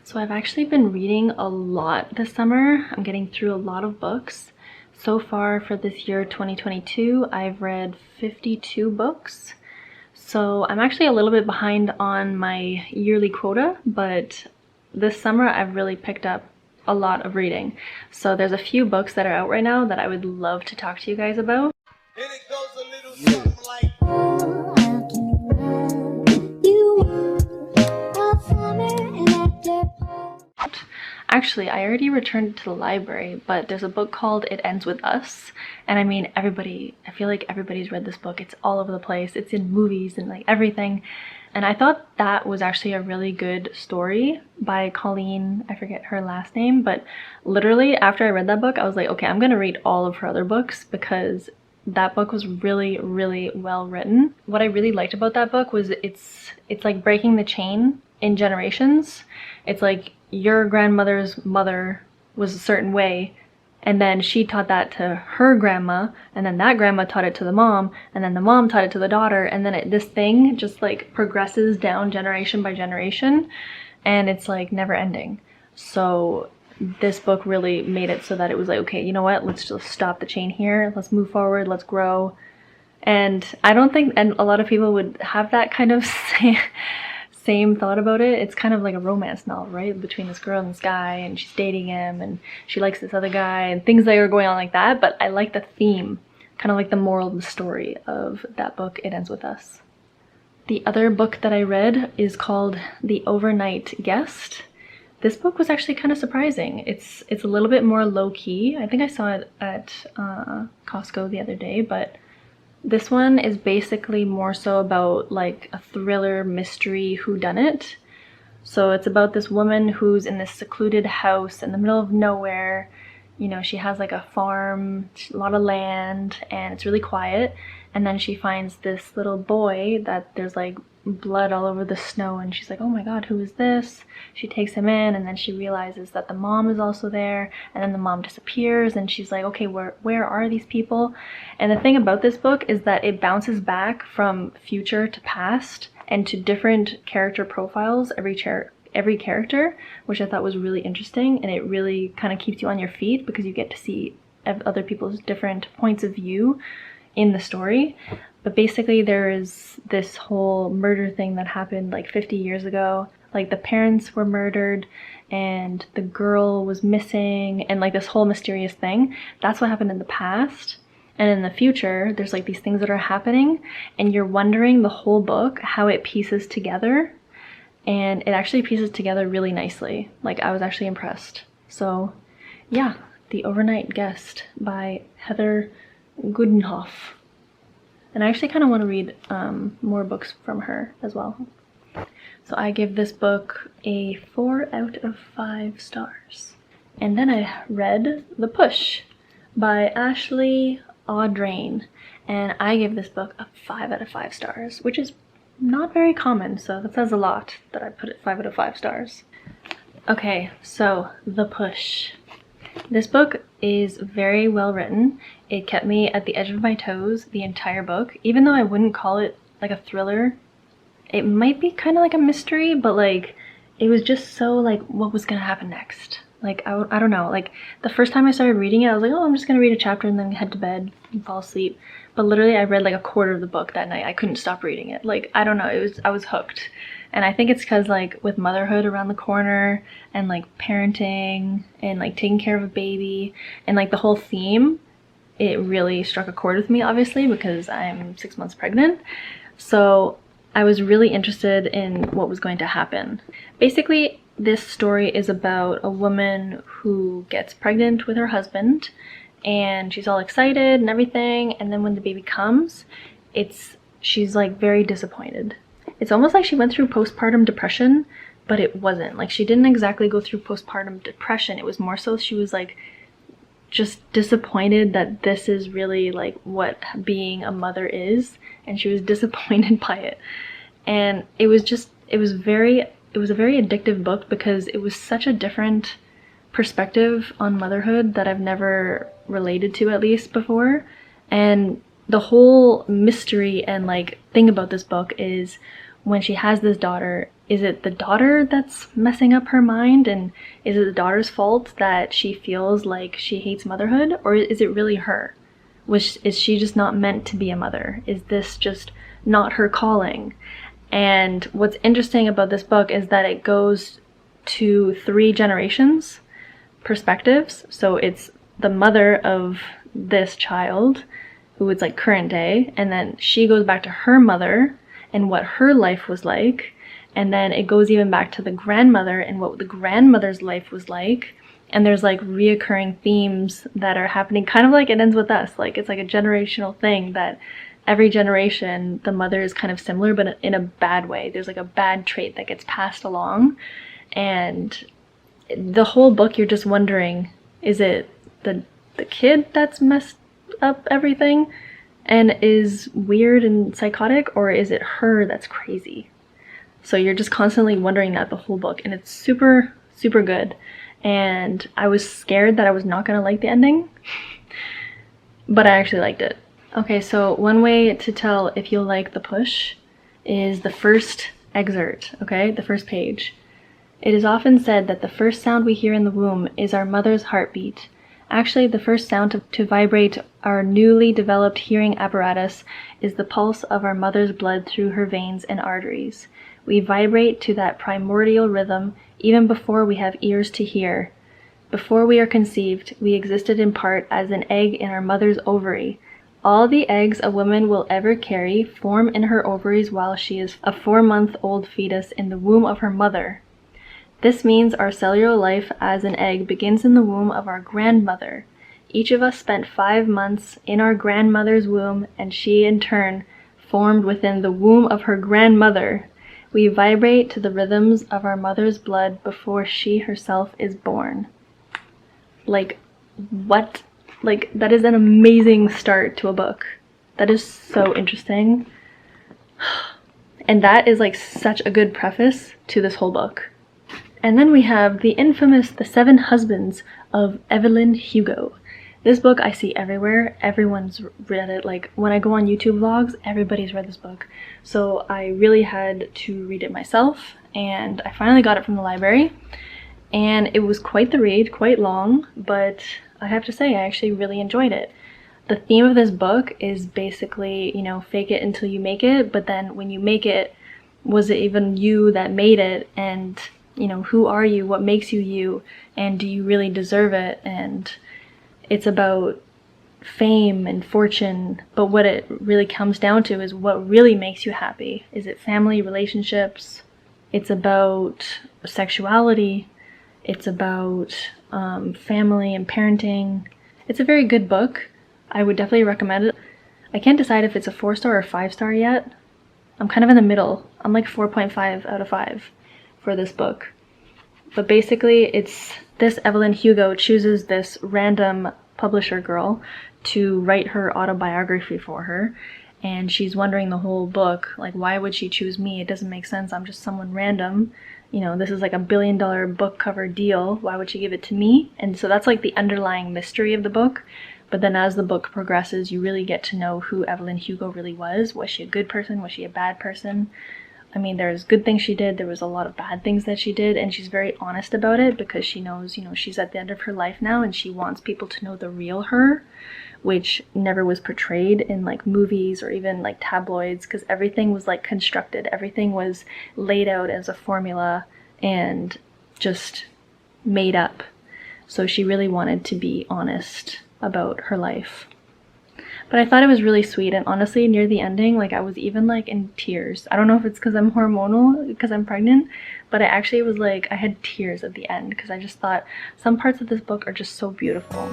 So I've actually been reading a lot this summer. I'm getting through a lot of books. So far for this year 2022, I've read 52 books. So I'm actually a little bit behind on my yearly quota, but this summer I've really picked up a lot of reading. So there's a few books that are out right now that I would love to talk to you guys about. And it goes a little something like Actually, I already returned it to the library, but there's a book called It Ends With Us. And I mean, I feel like everybody's read this book. It's all over the place. It's in movies and like everything. And I thought that was actually a really good story by Colleen, I forget her last name, but literally after I read that book, I was like, okay, I'm gonna read all of her other books because that book was really, really well written. What I really liked about that book was it's like breaking the chain in generations. It's like your grandmother's mother was a certain way, and then she taught that to her grandma, and then that grandma taught it to the mom, and then the mom taught it to the daughter, and then this thing just like progresses down generation by generation, and it's like never ending. So this book really made it so that it was like, okay, you know what, let's just stop the chain here, let's move forward, let's grow. And I don't think, and a lot of people would have that kind of same thought about it. It's kind of like a romance novel, right? Between this girl and this guy, and she's dating him, and she likes this other guy, and things that are going on like that. But I like the theme, kind of like the moral of the story of that book, It Ends With Us. The other book that I read is called The Overnight Guest. This book was actually kind of surprising. It's a little bit more low-key. I think I saw it at Costco the other day, but this one is basically more so about like a thriller mystery whodunit. So it's about this woman who's in this secluded house in the middle of nowhere. You know, she has like a farm, a lot of land, and it's really quiet. And then she finds this little boy that there's like blood all over the snow, and she's like, oh my god, who is this? She takes him in, and then she realizes that the mom is also there, and then the mom disappears, and she's like, okay, where are these people? And the thing about this book is that it bounces back from future to past and to different character profiles every character, which I thought was really interesting, and it really kind of keeps you on your feet because you get to see other people's different points of view in the story. But basically there is this whole murder thing that happened like 50 years ago. Like the parents were murdered and the girl was missing, and like this whole mysterious thing. That's what happened in the past. And in the future, there's like these things that are happening, and you're wondering the whole book how it pieces together. And it actually pieces together really nicely. Like, I was actually impressed. So yeah, The Overnight Guest by Heather Goodenhoff. And I actually kind of want to read more books from her as well. So I give this book a 4 out of 5 stars. And then I read The Push by Ashley Audrain. And I give this book a 5 out of 5 stars, which is not very common, so that says a lot that I put it 5 out of 5 stars. Okay, so The Push. This book is very well written. It kept me at the edge of my toes the entire book, even though I wouldn't call it like a thriller. It might be kind of like a mystery, but like it was just so like what was gonna happen next. Like I don't know, like the first time I started reading it I was like, oh, I'm just gonna read a chapter and then head to bed and fall asleep. But literally I read like a quarter of the book that night. I couldn't stop reading it. Like I don't know, I was hooked. And I think it's because like with motherhood around the corner and like parenting and like taking care of a baby and like the whole theme, it really struck a chord with me, obviously, because I'm 6 months pregnant. So I was really interested in what was going to happen. Basically, this story is about a woman who gets pregnant with her husband, and she's all excited and everything, and then when the baby comes, she's like very disappointed. It's almost like she went through postpartum depression, but it wasn't. Like she didn't exactly go through postpartum depression. It was more so she was like just disappointed that this is really like what being a mother is, and she was disappointed by it. And it was a very addictive book because it was such a different perspective on motherhood that I've never related to, at least before. And the whole mystery and like thing about this book is when she has this daughter, is it the daughter that's messing up her mind, and is it the daughter's fault that she feels like she hates motherhood, or is it really her? Is she just not meant to be a mother? Is this just not her calling? And what's interesting about this book is that it goes to 3 generations perspectives. So it's the mother of this child, who is like current day, and then she goes back to her mother and what her life was like, and then it goes even back to the grandmother and what the grandmother's life was like. And there's like reoccurring themes that are happening, kind of like It Ends With Us. Like it's like a generational thing that every generation the mother is kind of similar, but in a bad way. There's like a bad trait that gets passed along, and the whole book you're just wondering, is it the kid that's messed up everything and is weird and psychotic, or is it her that's crazy? So you're just constantly wondering that the whole book, and it's super, super good. And I was scared that I was not gonna like the ending, but I actually liked it. Okay, so one way to tell if you'll like The Push is the first excerpt, okay? The first page. It is often said that the first sound we hear in the womb is our mother's heartbeat. Actually, the first sound to vibrate our newly developed hearing apparatus is the pulse of our mother's blood through her veins and arteries. We vibrate to that primordial rhythm even before we have ears to hear. Before we are conceived, we existed in part as an egg in our mother's ovary. All the eggs a woman will ever carry form in her ovaries while she is a 4-month-old fetus in the womb of her mother. This means our cellular life as an egg begins in the womb of our grandmother. Each of us spent 5 months in our grandmother's womb, and she in turn formed within the womb of her grandmother. We vibrate to the rhythms of our mother's blood before she herself is born. Like, what? Like, that is an amazing start to a book. That is so interesting. And that is like such a good preface to this whole book. And then we have the infamous The Seven Husbands of Evelyn Hugo. This book I see everywhere. Everyone's read it. Like when I go on YouTube vlogs, everybody's read this book. So I really had to read it myself, and I finally got it from the library. And it was quite the read, quite long, but I have to say I actually really enjoyed it. The theme of this book is basically, you know, fake it until you make it, but then when you make it, was it even you that made it? And, you know, who are you? What makes you you? And do you really deserve it? And it's about fame and fortune, but what it really comes down to is what really makes you happy. Is it family, relationships? It's about sexuality. It's about family and parenting. It's a very good book. I would definitely recommend it. I can't decide if it's a 4-star or 5-star yet. I'm kind of in the middle. I'm like 4.5 out of 5 for this book. But basically, it's this Evelyn Hugo chooses this random publisher girl to write her autobiography for her. And she's wondering the whole book, like, why would she choose me? It doesn't make sense. I'm just someone random. You know, this is like $1 billion book cover deal. Why would she give it to me? And so that's like the underlying mystery of the book. But then as the book progresses, you really get to know who Evelyn Hugo really was. Was she a good person? Was she a bad person? I mean, there's good things she did. There was a lot of bad things that she did. And she's very honest about it because she knows, you know, she's at the end of her life now and she wants people to know the real her, which never was portrayed in like movies or even like tabloids, because everything was like constructed. Everything was laid out as a formula and just made up. So she really wanted to be honest about her life. But I thought it was really sweet, and honestly near the ending, like I was even like in tears. I don't know if it's because I'm hormonal, because I'm pregnant, but I actually was like, I had tears at the end because I just thought some parts of this book are just so beautiful.